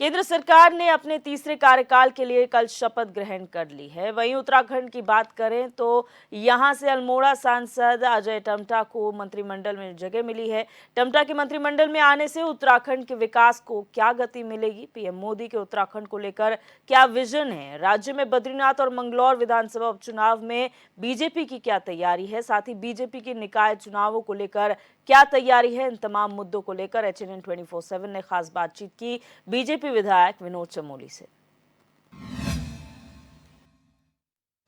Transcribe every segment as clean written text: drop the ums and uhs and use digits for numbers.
केंद्र सरकार ने अपने तीसरे कार्यकाल के लिए कल शपथ ग्रहण कर ली है। वहीं उत्तराखंड की बात करें तो यहां से अल्मोड़ा सांसद अजय टम्टा को मंत्रिमंडल में जगह मिली है। टम्टा के मंत्रिमंडल में आने से उत्तराखंड के विकास को क्या गति मिलेगी? पीएम मोदी के उत्तराखंड को लेकर क्या विजन है? राज्य में बद्रीनाथ और मंगलौर विधानसभा उपचुनाव में बीजेपी की क्या तैयारी है? साथ ही बीजेपी के निकाय चुनावों को लेकर क्या तैयारी है? इन तमाम मुद्दों को लेकर HNN 24/7 ने खास बातचीत की बीजेपी विधायक विनोद चमोली से।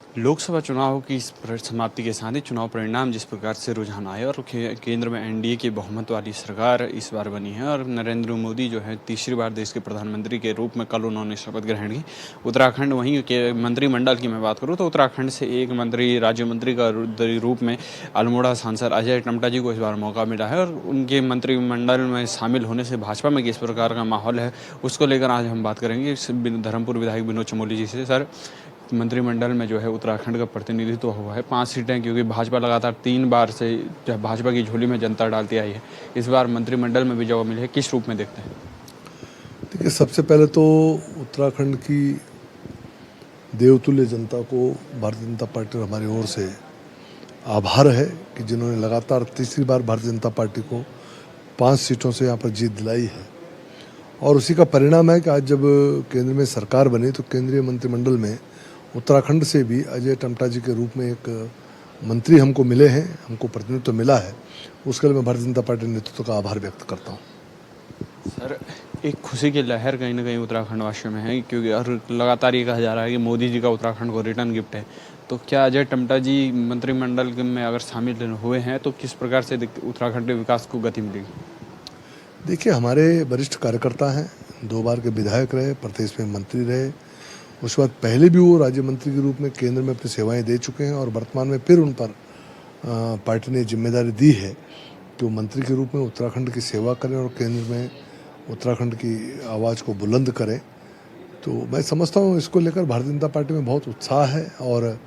लोकसभा चुनाव की समाप्ति के साथ ही चुनाव परिणाम जिस प्रकार से रुझान आए और केंद्र में एनडीए की बहुमत वाली सरकार इस बार बनी है और नरेंद्र मोदी जो है तीसरी बार देश के प्रधानमंत्री के रूप में कल उन्होंने शपथ ग्रहण की। उत्तराखंड वहीं के मंत्रिमंडल की मैं बात करूं तो उत्तराखंड से एक मंत्री राज्य मंत्री का रूप में अल्मोड़ा सांसद अजय टम्टा जी को इस बार मौका मिला है और उनके मंत्रिमंडल में शामिल होने से भाजपा में किस प्रकार का माहौल है उसको लेकर आज हम बात करेंगे धर्मपुर विधायक विनोद चमोली जी से। सर, मंत्रिमंडल में जो है उत्तराखंड का प्रतिनिधित्व हुआ है 5 सीटें, क्योंकि भाजपा लगातार 3 बार से भाजपा की झोली में जनता डालती आई है। इस बार मंत्रिमंडल में भी जगह मिली है, किस रूप में देखते हैं? देखिए, सबसे पहले तो उत्तराखंड की देवतुल्य जनता को भारतीय जनता पार्टी और हमारी ओर से आभार है कि जिन्होंने लगातार तीसरी बार भारतीय जनता पार्टी को 5 सीटों से यहाँ पर जीत दिलाई है। और उसी का परिणाम है कि आज जब केंद्र में सरकार बनी तो केंद्रीय मंत्रिमंडल में उत्तराखंड से भी अजय टम्टा जी के रूप में एक मंत्री हमको मिले हैं, हमको प्रतिनिधित्व मिला है। उसके लिए मैं भारतीय जनता पार्टी नेतृत्व का आभार व्यक्त करता हूँ। सर, एक खुशी की लहर कहीं ना कहीं उत्तराखंड वासियों में है, क्योंकि लगातार ये कहा जा रहा है कि मोदी जी का उत्तराखंड को रिटर्न गिफ्ट है। तो क्या अजय टम्टा जी मंत्रिमंडल में अगर शामिल हुए हैं तो किस प्रकार से उत्तराखंड के विकास को गति मिलेगी? देखिए, हमारे वरिष्ठ कार्यकर्ता हैं, 2 बार के विधायक रहे, प्रदेश में मंत्री रहे, उसके बाद पहले भी वो राज्य मंत्री के रूप में केंद्र में अपनी सेवाएं दे चुके हैं और वर्तमान में फिर उन पर पार्टी ने जिम्मेदारी दी है कि वो मंत्री के रूप में उत्तराखंड की सेवा करें और केंद्र में उत्तराखंड की आवाज़ को बुलंद करें। तो मैं समझता हूँ इसको लेकर भारतीय जनता पार्टी में बहुत उत्साह है और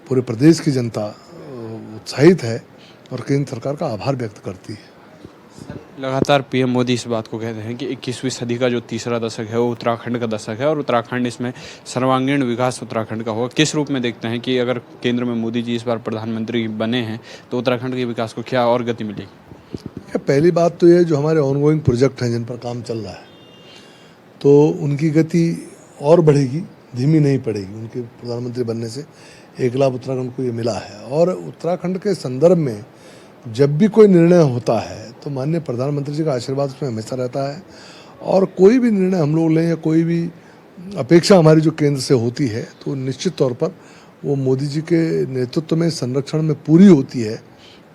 पूरे प्रदेश की जनता उत्साहित है और केंद्र सरकार का आभार व्यक्त करती है। लगातार पीएम मोदी इस बात को कहते हैं कि 21वीं सदी का जो तीसरा दशक है वो उत्तराखंड का दशक है और उत्तराखंड इसमें सर्वांगीण विकास उत्तराखंड का होगा। किस रूप में देखते हैं कि अगर केंद्र में मोदी जी इस बार प्रधानमंत्री बने हैं तो उत्तराखंड के विकास को क्या और गति मिलेगी? पहली बात तो ये जो हमारे ऑनगोइंग प्रोजेक्ट हैं जिन पर काम चल रहा है तो उनकी गति और बढ़ेगी, धीमी नहीं पड़ेगी। उनके प्रधानमंत्री बनने से एक लाभ उत्तराखंड को ये मिला है। और उत्तराखंड के संदर्भ में जब भी कोई निर्णय होता है तो माननीय प्रधानमंत्री जी का आशीर्वाद उसमें हमेशा रहता है और कोई भी निर्णय हम लोग लें या कोई भी अपेक्षा हमारी जो केंद्र से होती है तो निश्चित तौर पर वो मोदी जी के नेतृत्व में संरक्षण में पूरी होती है।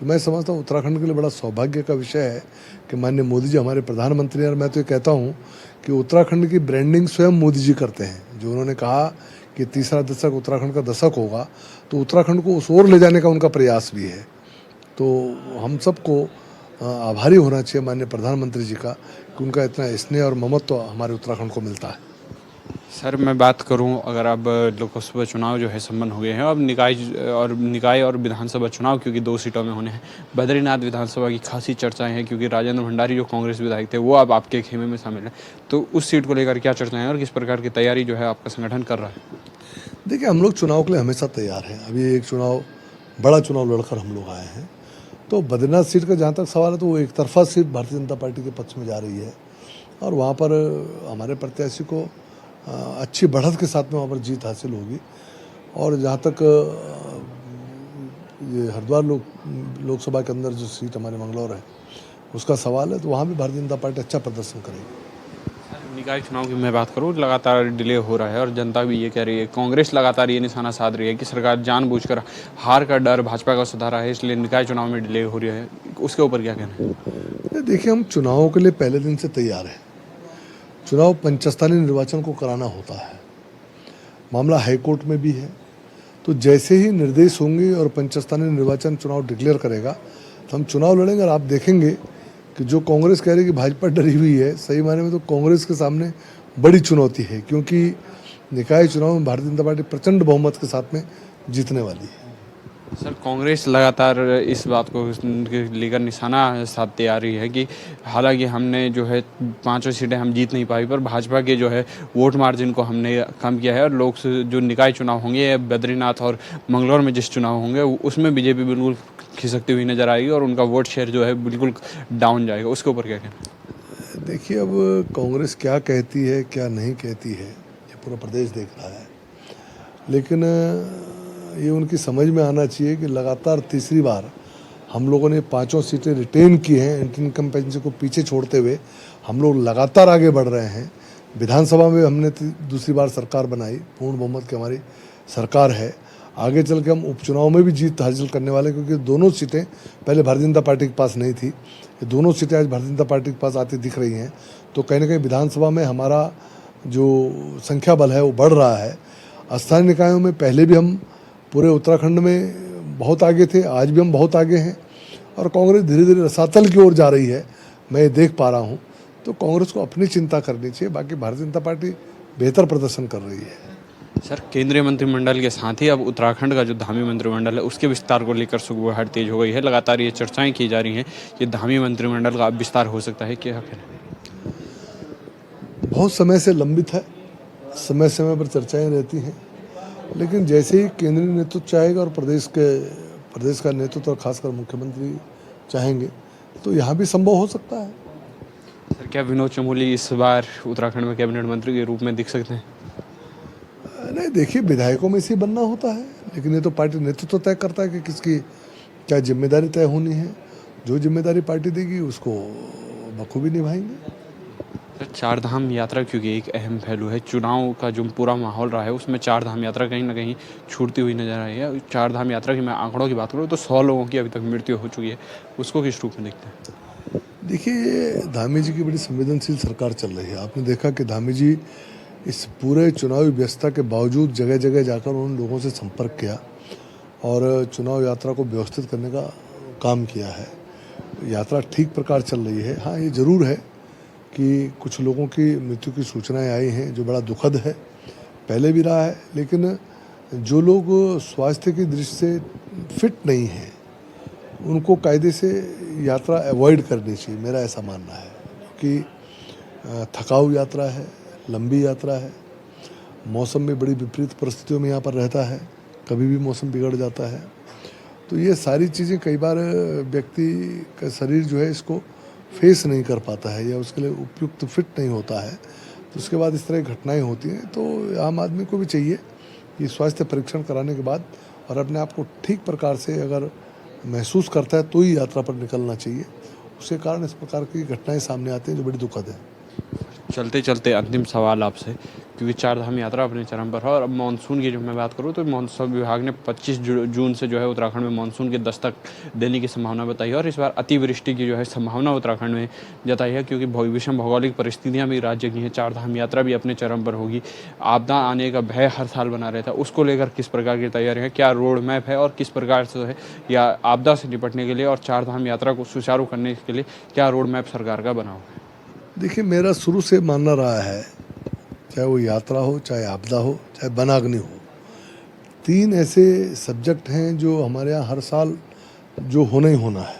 तो मैं समझता हूँ उत्तराखंड के लिए बड़ा सौभाग्य का विषय है कि माननीय मोदी जी हमारे प्रधानमंत्री हैं। और मैं तो ये कहता हूँ कि उत्तराखंड की ब्रांडिंग स्वयं मोदी जी करते हैं। जो उन्होंने कहा कि तीसरा दशक उत्तराखंड का दशक होगा तो उत्तराखंड को उस ओर ले जाने का उनका प्रयास भी है। तो हम सबको आभारी होना चाहिए माननीय प्रधानमंत्री जी का कि उनका इतना स्नेह और ममत्व हमारे उत्तराखंड को मिलता है। सर, मैं बात करूं, अगर अब लोकसभा चुनाव जो है संपन्न हो गए हैं, अब निकाय और विधानसभा चुनाव क्योंकि 2 सीटों में होने हैं। बद्रीनाथ विधानसभा की खासी चर्चाएं हैं क्योंकि राजेंद्र भंडारी जो कांग्रेस विधायक थे वो अब आपके खेमे में शामिल है। तो उस सीट को लेकर क्या चर्चाएं हैं और किस प्रकार की तैयारी जो है आपका संगठन कर रहा है? देखिए, हम लोग चुनाव के लिए हमेशा तैयार हैं। अभी एक बड़ा चुनाव लड़कर हम लोग आए हैं। तो बद्रीनाथ सीट का जहाँ तक सवाल है तो वो एक तरफा सीट भारतीय जनता पार्टी के पक्ष में जा रही है और वहाँ पर हमारे प्रत्याशी को अच्छी बढ़त के साथ में वहाँ पर जीत हासिल होगी। और जहाँ तक ये हरिद्वार लोकसभा के अंदर जो सीट हमारे मंगलौर है उसका सवाल है तो वहाँ भी भारतीय जनता पार्टी अच्छा प्रदर्शन करेगी। निकाय चुनाव की मैं बात करूं, लगातार डिले हो रहा है और जनता भी ये कह रही है, कांग्रेस लगातार ये निशाना साध रही है कि सरकार जानबूझकर हार का डर भाजपा का सता रहा है, इसलिए निकाय चुनाव में डिले हो रही है। उसके ऊपर क्या कहना है? देखिए, हम चुनावों के लिए पहले दिन से तैयार हैं। चुनाव पंचस्थानीय निर्वाचन को कराना होता है, मामला हाईकोर्ट में भी है। तो जैसे ही निर्देश होंगे और पंचस्थानीय निर्वाचन चुनाव डिक्लेयर करेगा तो हम चुनाव लड़ेंगे। और आप देखेंगे कि जो कांग्रेस कह रही है कि भाजपा डरी हुई है, सही मायने में तो कांग्रेस के सामने बड़ी चुनौती है क्योंकि निकाय चुनाव में भारतीय जनता पार्टी प्रचंड बहुमत के साथ में जीतने वाली है। सर कांग्रेस लगातार इस बात को लेकर निशाना साधते आ रही है कि हालांकि हमने जो है पांचों सीटें हम जीत नहीं पाई, पर भाजपा के जो है वोट मार्जिन को हमने कम किया है और लोग जो निकाय चुनाव होंगे बद्रीनाथ और मंगलौर में जिस चुनाव होंगे उसमें बीजेपी बिल्कुल खिसकती हुई नजर आएगी और उनका वोट शेयर जो है बिल्कुल डाउन जाएगा। उसके ऊपर क्या कहना? देखिए, अब कांग्रेस क्या कहती है क्या नहीं कहती है ये पूरा प्रदेश देख रहा है, लेकिन ये उनकी समझ में आना चाहिए कि लगातार तीसरी बार हम लोगों ने पांचों सीटें रिटेन की हैं। एंटी इनकम्बेंसी को पीछे छोड़ते हुए हम लोग लगातार आगे बढ़ रहे हैं। विधानसभा में हमने दूसरी बार सरकार बनाई, पूर्ण बहुमत की हमारी सरकार है। आगे चल के हम उपचुनाव में भी जीत हासिल करने वाले, क्योंकि दोनों सीटें पहले भारतीय जनता पार्टी के पास नहीं थी, ये दोनों सीटें आज भारतीय जनता पार्टी के पास आती दिख रही हैं। तो कहीं ना कहीं विधानसभा में हमारा जो संख्या बल है वो बढ़ रहा है। स्थानीय निकायों में पहले भी हम पूरे उत्तराखंड में बहुत आगे थे, आज भी हम बहुत आगे हैं और कांग्रेस धीरे धीरे रसातल की ओर जा रही है, मैं ये देख पा रहा हूँ। तो कांग्रेस को अपनी चिंता करनी चाहिए, बाकी भारतीय जनता पार्टी बेहतर प्रदर्शन कर रही है। सर केंद्रीय मंत्रिमंडल के साथ ही अब उत्तराखंड का जो धामी मंत्रिमंडल है उसके विस्तार को लेकर सुगबुगाहट तेज हो गई है। लगातार ये चर्चाएं की जा रही हैं कि धामी मंत्रिमंडल का अब विस्तार हो सकता है, क्या कहना है? बहुत समय से लंबित है, समय समय पर चर्चाएं रहती हैं, लेकिन जैसे ही केंद्रीय नेतृत्व चाहेगा और प्रदेश का नेतृत्व और खासकर मुख्यमंत्री चाहेंगे तो यहाँ भी संभव हो सकता है। सर क्या विनोद चमोली इस बार उत्तराखंड में कैबिनेट मंत्री के रूप में दिख सकते हैं? नहीं, देखिए, विधायकों में से बनना होता है, लेकिन ये तो पार्टी नेतृत्व तय करता है कि किसकी क्या जिम्मेदारी तय होनी है। जो जिम्मेदारी पार्टी देगी उसको बखूबी निभाएंगे। सर चार धाम यात्रा क्योंकि एक अहम पहलू है, चुनाव का जो पूरा माहौल रहा है उसमें चार धाम यात्रा कहीं ना कहीं छूटती हुई नजर आई है। चार धाम यात्रा की मैं आंकड़ों की बात करूँ तो 100 लोगों की अभी तक मृत्यु हो चुकी है, उसको किस रूप में देखते हैं? देखिए, धामी जी की बड़ी संवेदनशील सरकार चल रही है। आपने देखा कि धामी जी इस पूरे चुनावी व्यस्तता के बावजूद जगह जगह जाकर उन लोगों से संपर्क किया और चुनाव यात्रा को व्यवस्थित करने का काम किया है। यात्रा ठीक प्रकार चल रही है। हाँ, ये ज़रूर है कि कुछ लोगों की मृत्यु की सूचनाएं आई हैं, जो बड़ा दुखद है, पहले भी रहा है, लेकिन जो लोग स्वास्थ्य की दृष्टि से फिट नहीं हैं उनको कायदे से यात्रा अवॉइड करनी चाहिए, मेरा ऐसा मानना है। क्योंकि थकाऊ यात्रा है, लंबी यात्रा है, मौसम में बड़ी विपरीत परिस्थितियों में यहाँ पर रहता है, कभी भी मौसम बिगड़ जाता है। तो ये सारी चीज़ें कई बार व्यक्ति का शरीर जो है इसको फेस नहीं कर पाता है या उसके लिए उपयुक्त फिट नहीं होता है, तो उसके बाद इस तरह की घटनाएं होती हैं। तो आम आदमी को भी चाहिए कि स्वास्थ्य परीक्षण कराने के बाद और अपने आप को ठीक प्रकार से अगर महसूस करता है तो ही यात्रा पर निकलना चाहिए। उसके कारण इस प्रकार की घटनाएं सामने आती हैं जो बड़ी दुखद है। चलते चलते अंतिम सवाल आपसे, क्योंकि चार धाम यात्रा अपने चरम पर है और अब मानसून की जो मैं बात करूँ तो मौसम विभाग ने 25 जून से जो है उत्तराखंड में मानसून के दस्तक देने की संभावना बताई है और इस बार अतिवृष्टि की जो है संभावना उत्तराखंड में जताई है, क्योंकि विषम भौगोलिक परिस्थितियाँ भी राज्य की हैं। चार धाम यात्रा भी अपने चरम पर होगी, आपदा आने का भय हर साल बना रहता है, उसको लेकर किस प्रकार की तैयारी है, क्या रोड मैप है और किस प्रकार से है या आपदा से निपटने के लिए और चार धाम यात्रा को सुचारू करने के लिए क्या रोड मैप सरकार का बना हुआ है? देखिए, मेरा शुरू से मानना रहा है, चाहे वो यात्रा हो, चाहे आपदा हो, चाहे वनाग्नि हो, 3 ऐसे सब्जेक्ट हैं जो हमारे यहाँ हर साल जो होना ही होना है।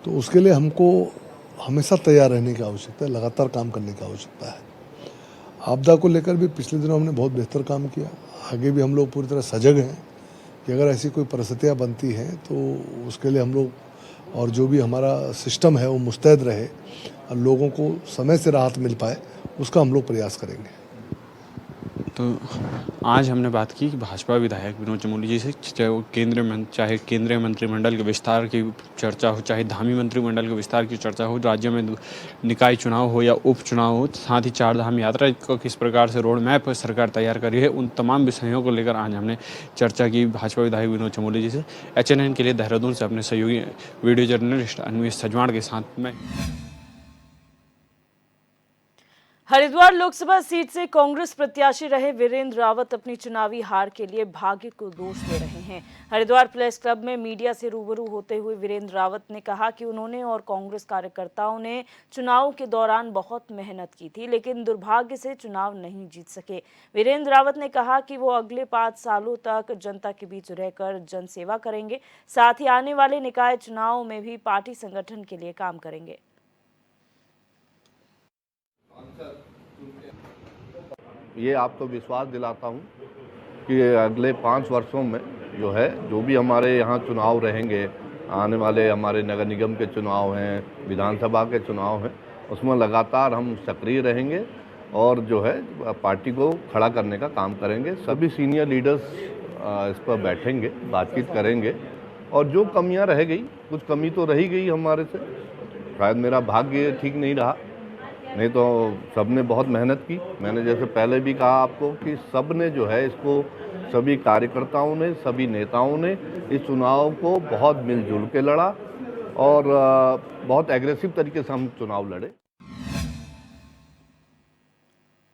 तो उसके लिए हमको हमेशा तैयार रहने की आवश्यकता है, लगातार काम करने की आवश्यकता है। आपदा को लेकर भी पिछले दिनों हमने बहुत बेहतर काम किया, आगे भी हम लोग पूरी तरह सजग हैं कि अगर ऐसी कोई परिस्थितियाँ बनती हैं तो उसके लिए हम लोग और जो भी हमारा सिस्टम है वो मुस्तैद रहे और लोगों को समय से राहत मिल पाए, उसका हम लोग प्रयास करेंगे। तो आज हमने बात की कि भाजपा विधायक विनोद चमोली जी से, चाहे केंद्रीय मंत्रिमंडल के विस्तार की चर्चा हो, चाहे धामी मंत्रिमंडल के विस्तार की चर्चा हो, राज्य में निकाय चुनाव हो या उपचुनाव हो, साथ ही चार धाम यात्रा को किस प्रकार से रोड मैप सरकार तैयार करी है, उन तमाम विषयों को लेकर आज हमने चर्चा की भाजपा विधायक विनोद चमोली जी से। HNN के लिए देहरादून से अपने सहयोगी वीडियो जर्नलिस्ट अन्वेष सजवाण के साथ में। हरिद्वार लोकसभा सीट से कांग्रेस प्रत्याशी रहे वीरेंद्र रावत अपनी चुनावी हार के लिए भाग्य को दोष दे रहे हैं। हरिद्वार प्रेस क्लब में मीडिया से रूबरू होते हुए वीरेंद्र रावत ने कहा कि उन्होंने और कांग्रेस कार्यकर्ताओं ने चुनाव के दौरान बहुत मेहनत की थी, लेकिन दुर्भाग्य से चुनाव नहीं जीत सके। वीरेंद्र रावत ने कहा कि वो अगले 5 सालों तक जनता के बीच रहकर जनसेवा करेंगे, साथ ही आने वाले निकाय चुनाव में भी पार्टी संगठन के लिए काम करेंगे। ये आपको विश्वास दिलाता हूँ कि अगले 5 वर्षों में जो भी हमारे यहाँ चुनाव रहेंगे, आने वाले हमारे नगर निगम के चुनाव हैं, विधानसभा के चुनाव हैं, उसमें लगातार हम सक्रिय रहेंगे और पार्टी को खड़ा करने का काम करेंगे। सभी सीनियर लीडर्स इस पर बैठेंगे, बातचीत करेंगे और जो कमियाँ रह गई, कुछ कमी तो रही गई हमारे से, शायद मेरा भाग्य ठीक नहीं रहा, नहीं तो सबने बहुत मेहनत की। मैंने जैसे पहले भी कहा आपको कि सबने इसको, सभी कार्यकर्ताओं ने, सभी नेताओं ने इस चुनाव को बहुत मिलजुल के लड़ा और बहुत एग्रेसिव तरीके से हम चुनाव लड़े।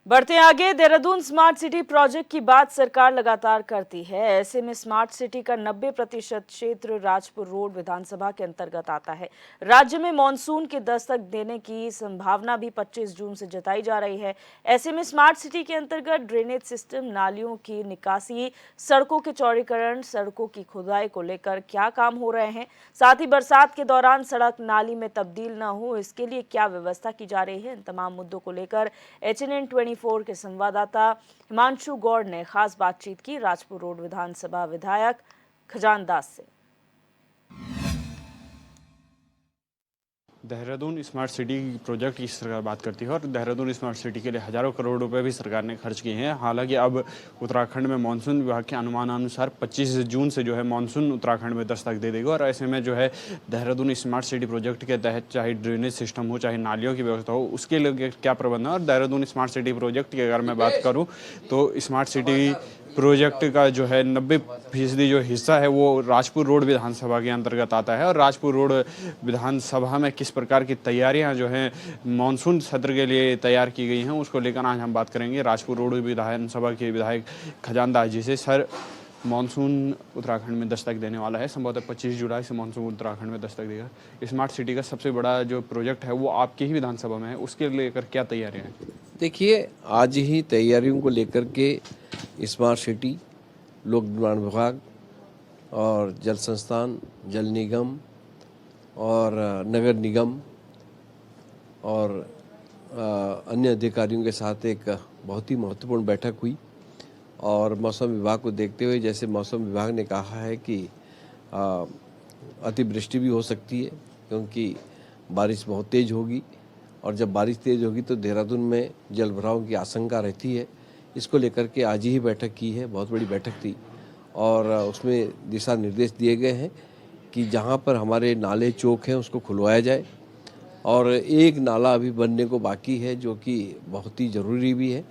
बढ़ते आगे, देहरादून स्मार्ट सिटी प्रोजेक्ट की बात सरकार लगातार करती है। ऐसे में स्मार्ट सिटी का 90% क्षेत्र राजपुर रोड विधानसभा के अंतर्गत आता है। राज्य में मानसून के दस्तक देने की संभावना भी 25 जून से जताई जा रही है। ऐसे में स्मार्ट सिटी के अंतर्गत ड्रेनेज सिस्टम, नालियों की निकासी, सड़कों के चौड़ीकरण, सड़कों की खुदाई को लेकर क्या काम हो रहे हैं, साथ ही बरसात के दौरान सड़क नाली में तब्दील न हो इसके लिए क्या व्यवस्था की जा रही है। इन तमाम मुद्दों को लेकर HNN 24 के संवाददाता हिमांशु गौड़ ने खास बातचीत की राजपुर रोड विधानसभा विधायक खजानदास से। देहरादून स्मार्ट सिटी प्रोजेक्ट की सरकार बात करती है और देहरादून स्मार्ट सिटी के लिए हजारों करोड़ रुपए भी सरकार ने खर्च किए हैं। हालांकि अब उत्तराखंड में मानसून विभाग के अनुमानानुसार 25 जून से मानसून उत्तराखंड में दस्तक दे देगा और ऐसे में देहरादून स्मार्ट सिटी प्रोजेक्ट के तहत चाहे ड्रेनेज सिस्टम हो, चाहे नालियों की व्यवस्था हो, उसके लिए क्या प्रबंध है। और देहरादून स्मार्ट सिटी प्रोजेक्ट की अगर मैं बात करूँ तो स्मार्ट सिटी प्रोजेक्ट का 90% हिस्सा है वो राजपुर रोड विधानसभा के अंतर्गत आता है और राजपुर रोड विधानसभा में किस प्रकार की तैयारियां मानसून सत्र के लिए तैयार की गई हैं उसको लेकर आज हम बात करेंगे राजपुर रोड विधानसभा के विधायक खजानदास जी से। सर, मानसून उत्तराखंड में दस्तक देने वाला है, संभवतः 25 जुलाई से मानसून उत्तराखंड में दस्तक देगा। स्मार्ट सिटी का सबसे बड़ा प्रोजेक्ट है वो आपकी ही विधानसभा में है, उसके लेकर क्या तैयारियां हैं? देखिए, आज ही तैयारियों को लेकर के स्मार्ट सिटी, लोक निर्माण विभाग और जल संस्थान, जल निगम और नगर निगम और अन्य अधिकारियों के साथ एक बहुत ही महत्वपूर्ण बैठक हुई और मौसम विभाग को देखते हुए, जैसे मौसम विभाग ने कहा है कि अतिवृष्टि भी हो सकती है क्योंकि बारिश बहुत तेज़ होगी और जब बारिश तेज़ होगी तो देहरादून में जल भराव की आशंका रहती है। इसको लेकर के आज ही बैठक की है, बहुत बड़ी बैठक थी और उसमें दिशा निर्देश दिए गए हैं कि जहां पर हमारे नाले चौक हैं उसको खुलवाया जाए और एक नाला अभी बनने को बाकी है जो कि बहुत ही ज़रूरी भी है,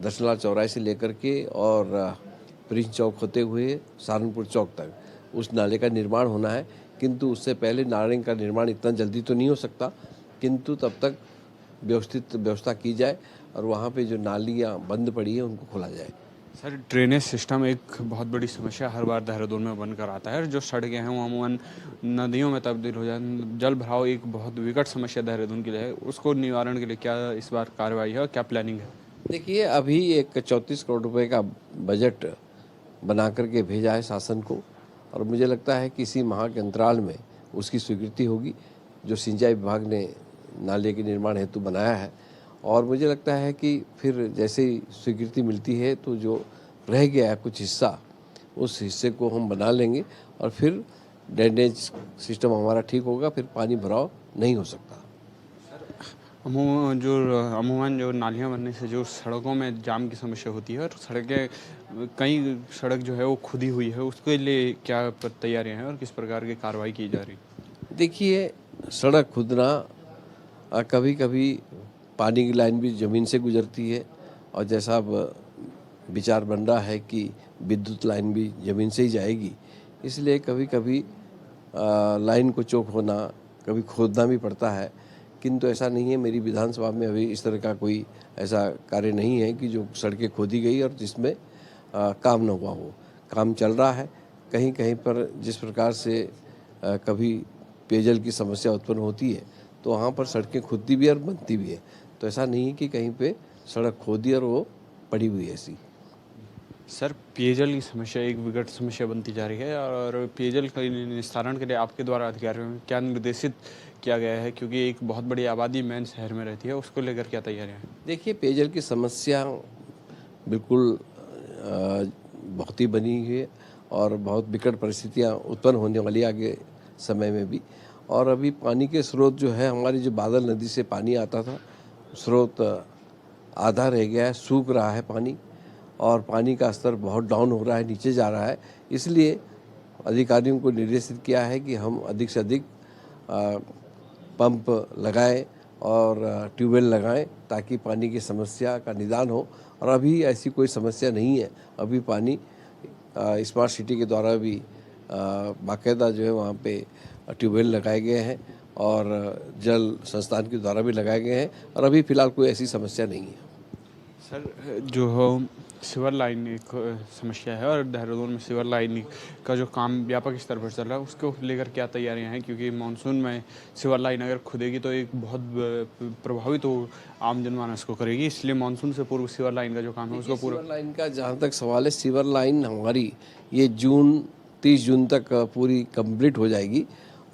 दशनाला चौराहे से लेकर के और प्रिंस चौक होते हुए सहारनपुर चौक तक उस नाले का निर्माण होना है। किंतु उससे पहले नाले का निर्माण इतना जल्दी तो नहीं हो सकता, किंतु तब तक व्यवस्थित व्यवस्था की जाए और वहाँ पे जो नालियाँ बंद पड़ी हैं उनको खोला जाए। सर, ड्रेनेज सिस्टम एक बहुत बड़ी समस्या हर बार देहरादून में बनकर आता है। जो सड़कें हैं वो अमूमन नदियों में तब्दील हो जाए, जल भराव एक बहुत विकट समस्या देहरादून के लिए है, उसको निवारण के लिए क्या इस बार कार्रवाई है और क्या प्लानिंग है? देखिए, अभी एक 34 करोड़ रुपए का बजट बना करके भेजा है शासन को और मुझे लगता है कि इसी माह के अंतराल में उसकी स्वीकृति होगी जो सिंचाई विभाग ने नाले के निर्माण हेतु बनाया है और मुझे लगता है कि फिर जैसे ही स्वीकृति मिलती है तो जो रह गया है कुछ हिस्सा, उस हिस्से को हम बना लेंगे और फिर ड्रेनेज सिस्टम हमारा ठीक होगा, फिर पानी भराव नहीं हो सकता। अमूमन जो नालियाँ बनने से जो सड़कों में जाम की समस्या होती है और सड़कें, कई सड़क वो खुदी हुई है, उसके लिए क्या तैयारियां हैं और किस प्रकार की कार्रवाई की जा रही है? देखिए, सड़क खुदना कभी कभी पानी की लाइन भी ज़मीन से गुजरती है और जैसा अब विचार बन रहा है कि विद्युत लाइन भी ज़मीन से ही जाएगी, इसलिए कभी कभी लाइन को चौक होना, कभी खोदना भी पड़ता है किंतु ऐसा नहीं है, मेरी विधानसभा में अभी इस तरह का कोई ऐसा कार्य नहीं है कि जो सड़कें खोदी गई और जिसमें काम न हुआ हो। काम चल रहा है। कहीं कहीं पर जिस प्रकार से कभी पेयजल की समस्या उत्पन्न होती है तो वहाँ पर सड़कें खुदती भी है और बनती भी है। तो ऐसा नहीं है कि कहीं पे सड़क खोदी और वो पड़ी हुई है ऐसी। सर, पेयजल की समस्या एक विकट समस्या बनती जा रही है और पेयजल के निस्तारण के लिए आपके द्वारा अधिकारियों में क्या निर्देशित किया गया है, क्योंकि एक बहुत बड़ी आबादी मेन शहर में रहती है, उसको लेकर क्या तैयारियां हैं? देखिए, पेयजल की समस्या बिल्कुल बहुत ही बनी हुई है और बहुत विकट परिस्थितियां उत्पन्न होने वाली आगे समय में भी। और अभी पानी के स्रोत जो है, हमारी जो बादल नदी से पानी आता था, स्रोत आधा रह गया है, सूख रहा है पानी और पानी का स्तर बहुत डाउन हो रहा है, नीचे जा रहा है। इसलिए अधिकारियों को निर्देशित किया है कि हम अधिक से अधिक पंप लगाएं और ट्यूबवेल लगाएं ताकि पानी की समस्या का निदान हो। और अभी ऐसी कोई समस्या नहीं है। अभी पानी स्मार्ट सिटी के द्वारा भी बाकायदा जो है वहाँ पे ट्यूबवेल लगाए गए हैं और जल संस्थान के द्वारा भी लगाए गए हैं और अभी फ़िलहाल कोई ऐसी समस्या नहीं है। सर, जो हो सीवर लाइन एक समस्या है और देहरादून में सीवर लाइन का जो काम व्यापक स्तर पर चल रहा है, उसको लेकर क्या तैयारियां हैं? क्योंकि मानसून में सीवर लाइन अगर खुदेगी तो एक बहुत प्रभावित तो आम जनमानस को करेगी, इसलिए मानसून से पूर्व सीवर लाइन का जो काम है उसको पूरा। सीवर लाइन का जहाँ तक सवाल है, सीवर लाइन हमारी ये 30 जून तक पूरी कंप्लीट हो जाएगी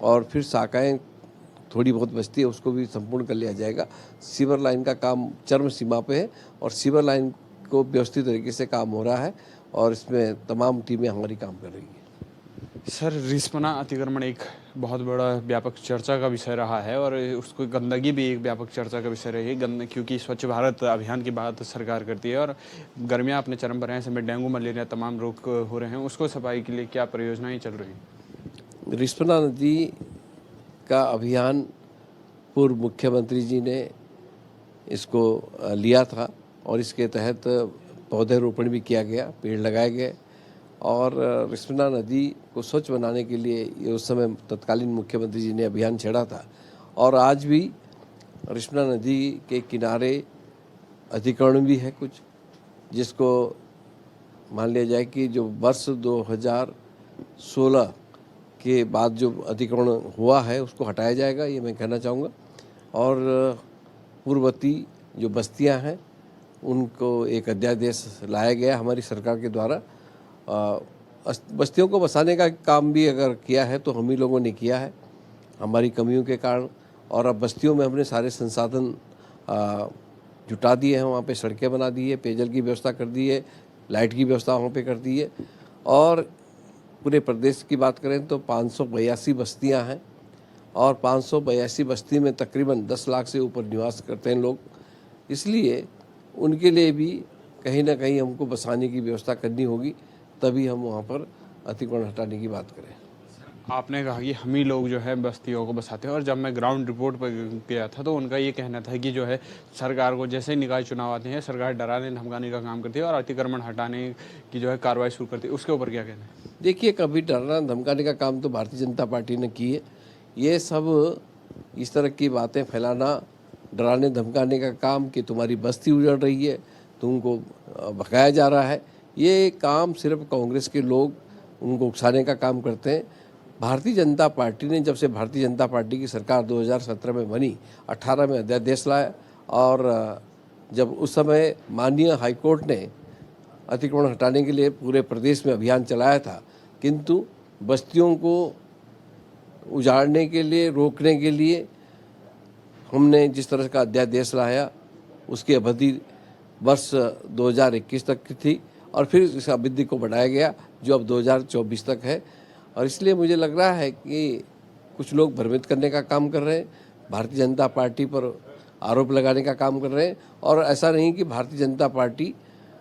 और फिर शाखाएँ थोड़ी बहुत बचती है, उसको भी संपूर्ण कर लिया जाएगा। सीवर लाइन का काम चरम सीमा पे है और सीवर लाइन को व्यवस्थित तरीके से काम हो रहा है और इसमें तमाम टीमें हमारी काम कर रही है। सर, रिस्पना अतिक्रमण एक बहुत बड़ा व्यापक चर्चा का विषय रहा है और उसको गंदगी भी एक व्यापक चर्चा का विषय रही है, क्योंकि स्वच्छ भारत अभियान की बात सरकार करती है और गर्मियाँ अपने चरम पर हैं, इसमें डेंगू मलेरिया तमाम रोग हो रहे हैं, उसको सफाई के लिए क्या परियोजनाएँ चल रही हैं? रिस्पना नदी का अभियान पूर्व मुख्यमंत्री जी ने इसको लिया था और इसके तहत पौधे रोपण भी किया गया, पेड़ लगाए गए और रिस्पना नदी को स्वच्छ बनाने के लिए ये उस समय तत्कालीन मुख्यमंत्री जी ने अभियान छेड़ा था। और आज भी रिस्पना नदी के किनारे अतिक्रमण भी है कुछ, जिसको मान लिया जाए कि जो वर्ष 2016 के बाद जो अतिक्रमण हुआ है उसको हटाया जाएगा, ये मैं कहना चाहूँगा। और पूर्ववर्ती जो बस्तियां हैं उनको एक अध्यादेश लाया गया हमारी सरकार के द्वारा। बस्तियों को बसाने का काम भी अगर किया है तो हम ही लोगों ने किया है हमारी कमियों के कारण। और अब बस्तियों में हमने सारे संसाधन जुटा दिए हैं, वहाँ पे सड़कें बना दी है, पेयजल की व्यवस्था कर दी है, लाइट की व्यवस्था वहाँ पे कर दी है। और पूरे प्रदेश की बात करें तो 582 बस्तियां हैं और 582 बस्ती में तकरीबन 10 लाख से ऊपर निवास करते हैं लोग। इसलिए उनके लिए भी कहीं ना कहीं हमको बसाने की व्यवस्था करनी होगी, तभी हम वहाँ पर अतिक्रमण हटाने की बात करें। आपने कहा कि हम ही लोग जो है बस्तियों को बसाते हैं और जब मैं ग्राउंड रिपोर्ट पर गया था तो उनका ये कहना था कि जो है सरकार को जैसे ही निकाय चुनाव आते हैं सरकार डराने धमकाने का काम करती है और अतिक्रमण हटाने की जो है कार्रवाई शुरू करती है, उसके ऊपर क्या कहना है? देखिए, कभी डराना धमकाने का काम तो भारतीय जनता पार्टी ने की है। ये सब इस तरह की बातें फैलाना, डराने धमकाने का काम कि तुम्हारी बस्ती उजड़ रही है, तुमको भगाया जा रहा है, ये काम सिर्फ कांग्रेस के लोग उनको उकसाने का काम करते हैं। भारतीय जनता पार्टी ने, जब से भारतीय जनता पार्टी की सरकार 2017 में बनी, 18 में अध्यादेश लाया और जब उस समय माननीय हाईकोर्ट ने अतिक्रमण हटाने के लिए पूरे प्रदेश में अभियान चलाया था, किंतु बस्तियों को उजाड़ने के लिए, रोकने के लिए हमने जिस तरह का अध्यादेश लाया उसकी अवधि वर्ष 2021 तक की थी और फिर इस अवधि को बढ़ाया गया जो अब 2024 तक है। और इसलिए मुझे लग रहा है कि कुछ लोग भ्रमित करने का काम कर रहे हैं, भारतीय जनता पार्टी पर आरोप लगाने का काम कर रहे हैं। और ऐसा नहीं कि भारतीय जनता पार्टी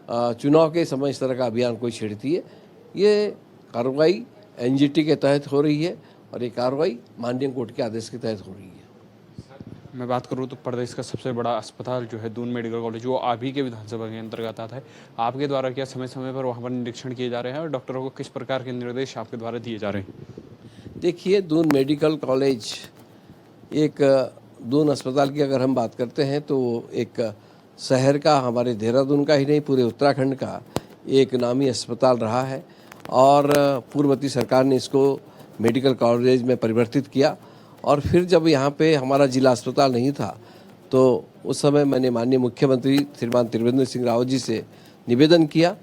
चुनाव के समय इस तरह का अभियान कोई छेड़ती है। ये कार्रवाई एनजीटी के तहत हो रही है और ये कार्रवाई माननीय कोर्ट के आदेश के तहत हो रही है। मैं बात करूँ तो प्रदेश का सबसे बड़ा अस्पताल जो है दून मेडिकल कॉलेज, वो आप ही के विधानसभा के अंतर्गत आता है। आपके द्वारा क्या समय समय पर वहाँ पर निरीक्षण किए जा रहे हैं और डॉक्टरों को किस प्रकार के निर्देश आपके द्वारा दिए जा रहे हैं? देखिए, दून मेडिकल कॉलेज एक दून अस्पताल की अगर हम बात करते हैं तो एक शहर का, हमारे देहरादून का ही नहीं पूरे उत्तराखंड का एक नामी अस्पताल रहा है और पूर्ववर्ती सरकार ने इसको मेडिकल कॉलेज में परिवर्तित किया। और फिर जब यहाँ पे हमारा जिला अस्पताल नहीं था तो उस समय मैंने माननीय मुख्यमंत्री श्रीमान त्रिवेंद्र सिंह रावत जी से निवेदन किया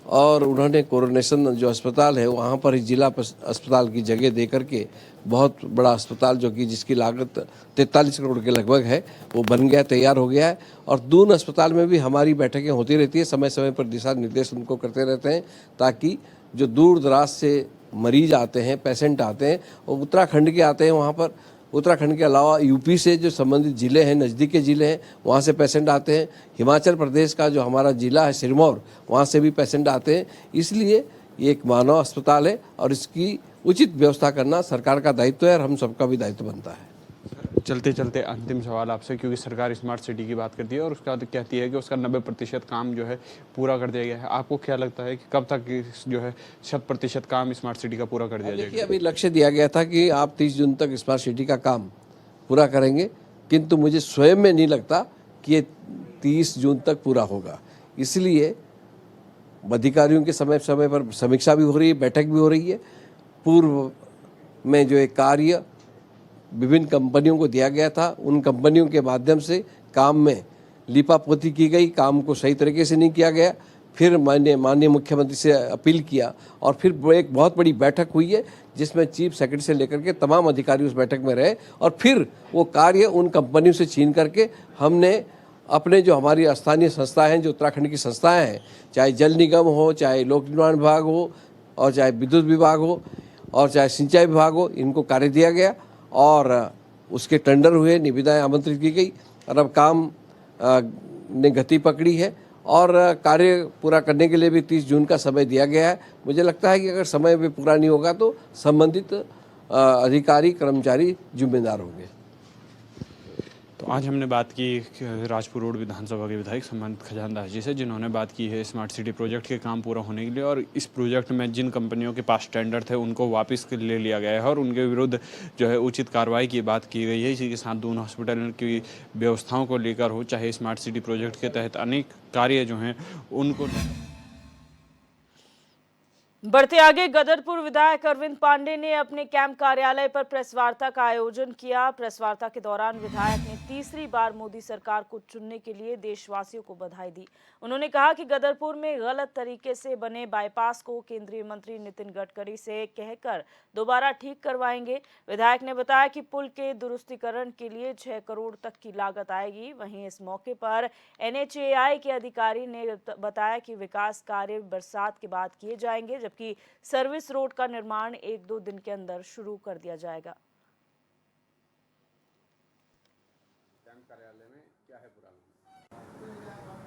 और उन्होंने कोरोनेशन जो अस्पताल है वहाँ पर ही जिला अस्पताल की जगह दे करके बहुत बड़ा अस्पताल जो कि जिसकी लागत 43 करोड़ के लगभग है वो बन गया, तैयार हो गया है। और दून अस्पताल में भी हमारी बैठकें होती रहती है, समय समय पर दिशा निर्देश उनको करते रहते हैं ताकि जो दूर दराज से मरीज आते हैं, पेशेंट आते हैं, वो उत्तराखंड के आते हैं। वहाँ पर उत्तराखंड के अलावा यूपी से जो संबंधित ज़िले हैं, नज़दीक के ज़िले हैं, वहाँ से पेशेंट आते हैं। हिमाचल प्रदेश का जो हमारा ज़िला है सिरमौर, वहाँ से भी पेशेंट आते हैं। इसलिए ये एक मानव अस्पताल है और इसकी उचित व्यवस्था करना सरकार का दायित्व है और हम सबका भी दायित्व बनता है। चलते चलते अंतिम सवाल आपसे, क्योंकि सरकार स्मार्ट सिटी की बात करती है और उसका कहती है कि उसका 90% काम जो है पूरा कर दिया गया है। आपको क्या लगता है कि कब तक जो है 100% काम स्मार्ट सिटी का पूरा कर दिया जाएगा? देखिए, अभी लक्ष्य दिया गया था कि आप 30 जून तक स्मार्ट सिटी का काम पूरा करेंगे, किंतु मुझे स्वयं में नहीं लगता कि ये 30 जून तक पूरा होगा। इसलिए अधिकारियों के समय समय पर समीक्षा भी हो रही है, बैठक भी हो रही है। पूर्व में जो एक कार्य विभिन्न कंपनियों को दिया गया था, उन कंपनियों के माध्यम से काम में लीपापोती की गई, काम को सही तरीके से नहीं किया गया। फिर मैंने माननीय मुख्यमंत्री से अपील किया और फिर एक बहुत बड़ी बैठक हुई है जिसमें चीफ सेक्रेटरी से लेकर के तमाम अधिकारी उस बैठक में रहे और फिर वो कार्य उन कंपनियों से छीन करके हमने अपने जो हमारी स्थानीय संस्थाएं हैं, जो उत्तराखंड की संस्थाएं हैं, चाहे जल निगम हो, चाहे लोक निर्माण विभाग हो और चाहे विद्युत विभाग हो और चाहे सिंचाई विभाग हो, इनको कार्य दिया गया और उसके टेंडर हुए, निविदाएं आमंत्रित की गई और अब काम ने गति पकड़ी है और कार्य पूरा करने के लिए भी 30 जून का समय दिया गया है। मुझे लगता है कि अगर समय पे पूरा नहीं होगा तो संबंधित अधिकारी कर्मचारी जिम्मेदार होंगे। तो आज हमने बात की राजपुर रोड विधानसभा के विधायक सम्मानित खजानदास जी से, जिन्होंने बात की है स्मार्ट सिटी प्रोजेक्ट के काम पूरा होने के लिए और इस प्रोजेक्ट में जिन कंपनियों के पास टेंडर थे उनको वापस ले लिया गया है और उनके विरुद्ध जो है उचित कार्रवाई की बात की गई है। इसी के साथ दून हॉस्पिटल की व्यवस्थाओं को लेकर हो, चाहे स्मार्ट सिटी प्रोजेक्ट के तहत अनेक कार्य जो हैं उनको। बढ़ते आगे, गदरपुर विधायक अरविंद पांडे ने अपने कैंप कार्यालय पर प्रेस वार्ता का आयोजन किया। प्रेस वार्ता के दौरान विधायक ने तीसरी बार मोदी सरकार को चुनने के लिए देशवासियों को बधाई दी। उन्होंने कहा कि गदरपुर में गलत तरीके से बने बाईपास को केंद्रीय मंत्री नितिन गडकरी से कहकर दोबारा ठीक करवाएंगे। विधायक ने बताया कि पुल के दुरुस्तीकरण के लिए 6 करोड़ तक की लागत आएगी। वहीं इस मौके पर NHAI के अधिकारी ने बताया कि विकास कार्य बरसात के बाद किए जाएंगे, जबकि सर्विस रोड का निर्माण 1-2 दिन के अंदर शुरू कर दिया जाएगा।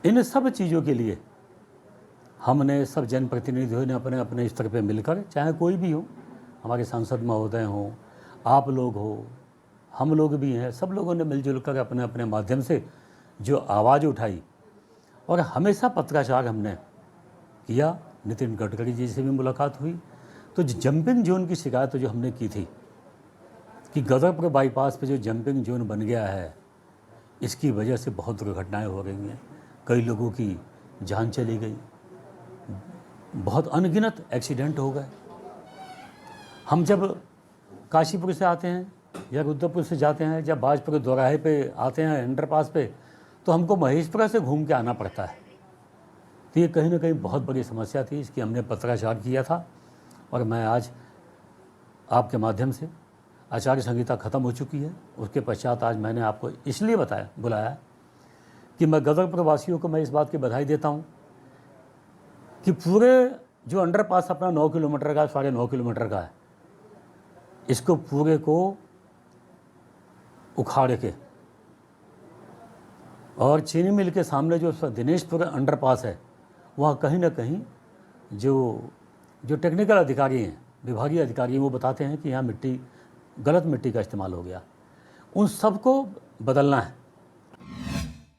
इन सब चीज़ों के लिए हमने सब जनप्रतिनिधियों ने अपने अपने स्तर पे मिलकर, चाहे कोई भी हो, हमारे सांसद महोदय हों, आप लोग हो, हम लोग भी हैं, सब लोगों ने मिलजुल कर अपने अपने माध्यम से जो आवाज़ उठाई और हमेशा पत्राचार हमने किया। नितिन गडकरी जी से भी मुलाकात हुई तो जंपिंग जोन की शिकायत जो हमने की थी कि गदरपुर बाईपास पे जो जंपिंग जोन बन गया है, इसकी वजह से बहुत दुर्घटनाएं हो रही हैं, कई लोगों की जान चली गई, बहुत अनगिनत एक्सीडेंट हो गए। हम जब काशीपुर से आते हैं या रुद्रपुर से जाते हैं, जब बाजपुर दोराहे पे आते हैं अंडरपास पे, तो हमको महेशपुरा से घूम के आना पड़ता है। तो ये कहीं ना कहीं बहुत बड़ी समस्या थी, इसकी हमने पत्राचार किया था और मैं आज आपके माध्यम से, आचार्य संहिता ख़त्म हो चुकी है, उसके पश्चात आज मैंने आपको इसलिए बुलाया कि मैं गदरपुर वासियों को मैं इस बात की बधाई देता हूँ कि पूरे जो अंडरपास अपना 9 किलोमीटर का, 9.5 किलोमीटर का है, इसको पूरे को उखाड़ के और चीनी मिल के सामने जो दिनेशपुर अंडरपास है, वहाँ कहीं ना कहीं जो टेक्निकल अधिकारी हैं, विभागीय अधिकारी हैं, वो बताते हैं कि यहाँ गलत मिट्टी का इस्तेमाल हो गया। उन सबको बदलना है।